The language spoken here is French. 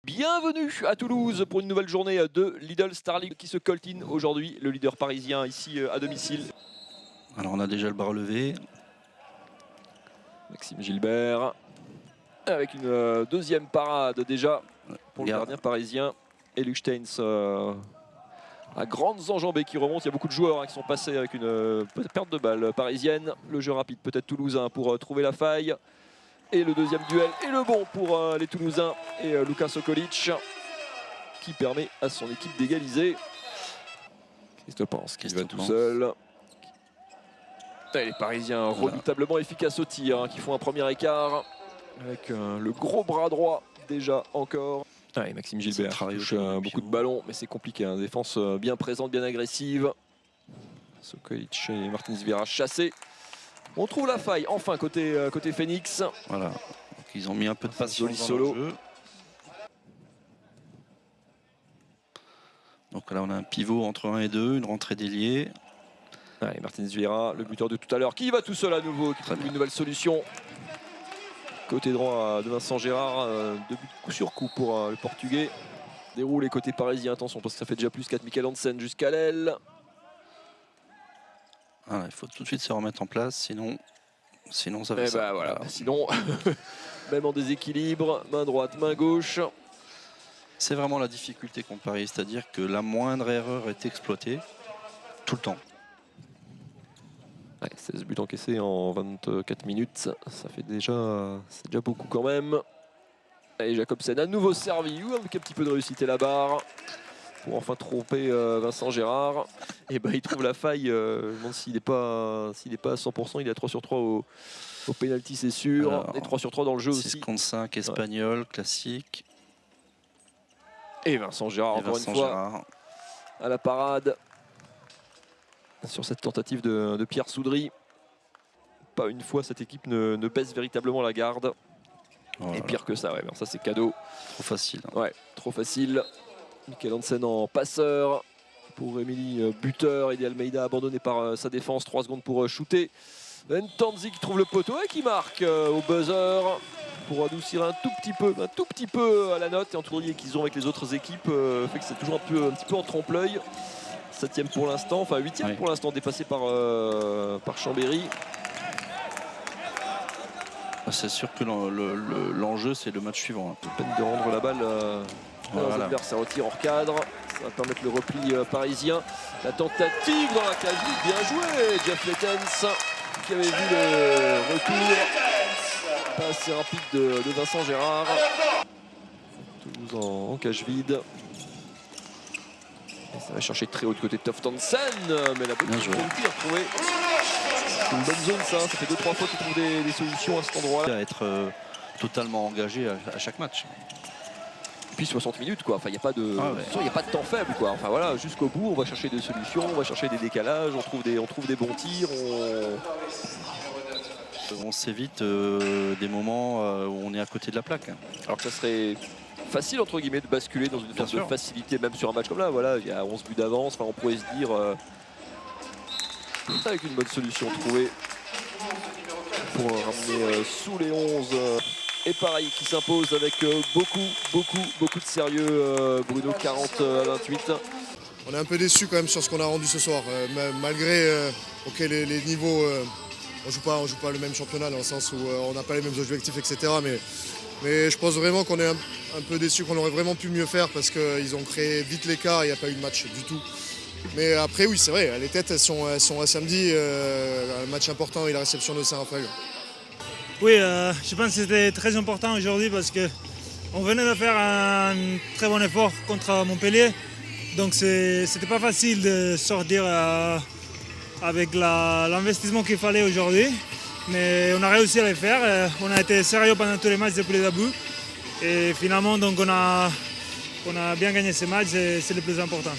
Bienvenue à Toulouse pour une nouvelle journée de Lidl Star League qui se coltine aujourd'hui, le leader parisien ici à domicile. Alors on a déjà le bar levé. Maxime Gilbert avec une deuxième parade déjà pour le gardien parisien. Et Luc Steins à grandes enjambées qui remontent. Il y a beaucoup de joueurs qui sont passés avec une perte de balle parisienne. Le jeu rapide peut-être toulousain pour trouver la faille. Et le deuxième duel est le bon pour les Toulousains et Luka Sokolic qui permet à son équipe d'égaliser. Christophe qui va tout seul. Et les Parisiens redoutablement efficaces au tir qui font un premier écart avec le gros bras droit déjà encore. Et Maxime Gilbert touche beaucoup de ballons mais c'est compliqué. Défense bien présente, bien agressive. Sokolic et Martins Vieira chassés. On trouve la faille enfin côté Phoenix. Voilà, donc ils ont mis un peu de patience dans solo. le jeu. Donc là on a un pivot entre 1 et 2, une rentrée d'ailier. Et Martins Vieira, le buteur de tout à l'heure, qui va tout seul à nouveau, qui trouve une nouvelle solution. Côté droit de Vincent Gérard, 2 buts coup sur coup pour le Portugais. Déroule les côtés parisiens, attention parce que ça fait déjà plus 4 Michael Hansen jusqu'à l'aile. Voilà, il faut tout de suite se remettre en place, sinon ça fait ça. Voilà. Sinon, même en déséquilibre, main droite, main gauche. C'est vraiment la difficulté contre Paris, c'est-à-dire que la moindre erreur est exploitée tout le temps. 16 buts encaissés en 24 minutes, ça fait déjà, c'est déjà beaucoup quand même. Et Jacobsen à nouveau servi, avec un petit peu de réussite et la barre. Pour enfin tromper Vincent Gérard. Et il trouve la faille. Je me demande s'il n'est pas à 100%. Il est à 3 sur 3 au pénalty, c'est sûr. Alors, et 3 sur 3 dans le jeu 6 aussi. 6 contre 5, espagnol, classique. Et Vincent Gérard, encore une fois, à la parade. Sur cette tentative de Pierre Soudry. Pas une fois, cette équipe ne baisse véritablement la garde. Et pire que ça, ça c'est cadeau. Trop facile. Ouais, trop facile. Michael Hansen en passeur pour Émilie buteur. Et Almeida abandonné par sa défense. 3 secondes pour shooter. Ntanzi qui trouve le poteau et qui marque au buzzer pour adoucir un tout petit peu à la note. Et en tournier qu'ils ont avec les autres équipes fait que c'est toujours un petit peu en trompe-l'œil. 7e pour l'instant, enfin 8e pour l'instant, dépassé par Chambéry. C'est sûr que l'enjeu c'est le match suivant. Peine de rendre la balle aux adversaires au tir hors cadre. Ça va permettre le repli parisien. La tentative dans la cage, bien joué Jeff Lettens qui avait vu le retour. Pas assez rapide de Vincent Gérard. Toulouse en cage vide. Et ça va chercher très haut du côté de Toftansen, mais la bonne qualité retrouvée. C'est une bonne zone ça fait 2-3 fois qu'il trouve des solutions à cet endroit. À être totalement engagé à chaque match. Et puis 60 minutes quoi, il n'y a pas de temps faible quoi. Enfin voilà, jusqu'au bout on va chercher des solutions, on va chercher des décalages, on trouve des bons tirs. On s'évite des moments où on est à côté de la plaque. Alors que ça serait facile entre guillemets de basculer dans une forme de facilité même sur un match comme là, voilà, il y a 11 buts d'avance, on pourrait se dire avec une bonne solution trouvée pour ramener sous les 11 et pareil qui s'impose avec beaucoup de sérieux. Bruno 40 à 28. On est un peu déçu quand même sur ce qu'on a rendu ce soir, malgré les niveaux, on joue pas le même championnat dans le sens où on n'a pas les mêmes objectifs, etc. Mais je pense vraiment qu'on est un peu déçu, qu'on aurait vraiment pu mieux faire parce qu'ils ont créé vite l'écart et il n'y a pas eu de match du tout. Mais après oui c'est vrai, les têtes elles sont à samedi, un match important et la réception de Saint-Raphaël. Oui, je pense que c'était très important aujourd'hui parce qu'on venait de faire un très bon effort contre Montpellier. Donc c'était pas facile de sortir avec l'investissement qu'il fallait aujourd'hui. Mais on a réussi à le faire. On a été sérieux pendant tous les matchs depuis le début. Et finalement donc on a bien gagné ce match et c'est le plus important.